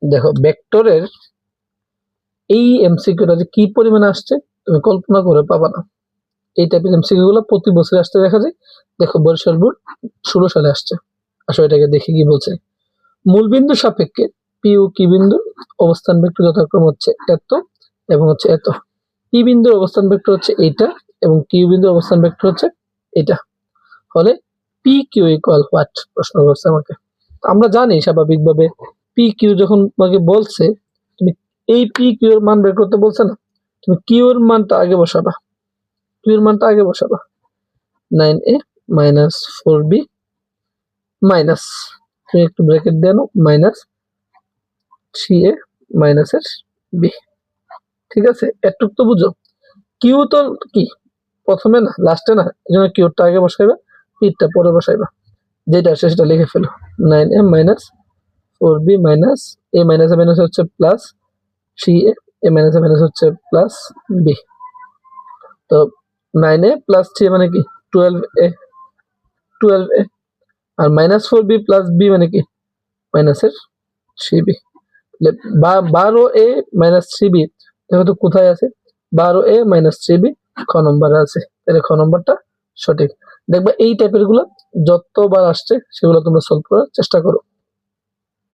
দেখো ভেক্টরের এই এমসিকিউটা যে কি পরিমাণে আসছে তুমি কল্পনা করে পাবা না। এই টাইপের এমসিকিউ গুলো প্রতি বছর আসতে দেখা যায়। দেখো বরিশাল বোর্ড 16 সালে আসছে। আসলে এটাকে দেখি কি বলছে। মূলবিন্দু সাপেক্ষে পি ও কি বিন্দুর অবস্থান ভেক্টর যথাক্রমে হচ্ছে এত এবং হচ্ছে এত। পি বিন্দুর অবস্থান ভেক্টর হচ্ছে এইটা এবং কিউ বিন্দুর অবস্থান ভেক্টর হচ্ছে এটা। হলে পি কিউ ইকুয়াল হোয়াট প্রশ্ন করছে আমাকে। আমরা জানি স্বাভাবিকভাবে পি কিউ যখন তোমাকে বলছে তুমি এই পি কিউ এর মান বের করতে বলছে না, তুমি কিউ এর মানটা আগে বসাবা। কিউ এর মানটা আগে বসাবা 9a মাইনাস 4b মাইনাস, তুমি একটু ব্র্যাকেট দিয়ে নাও, মাইনাস 3a মাইনাস এর b। ঠিক আছে, এটুক তো বুঝো। কিউ তো কি প্রথমে না লাস্টে না, এই জন্য কিউটা আগে বসাইবা, পিটা পরে বসাইবা। যেটা আসে সেটা লিখে ফেলো 9a minus 4b minus a minus minus হচ্ছে plus 3a, a minus minus হচ্ছে প্লাস b। তো 9a প্লাস 3 মানে কি 12a, 12a আর মাইনাস 4b প্লাস b মানে কি মাইনাসের 3b। 12a মাইনাস 3b দেখো তো কোথায় আছে, 12a মাইনাস 3b খ নম্বরে আছে। তাহলে খ নম্বরটা সঠিক। দেখবা এই টাইপের গুলো যতবার আসছে সেগুলো তোমরা সলভ করার চেষ্টা করো।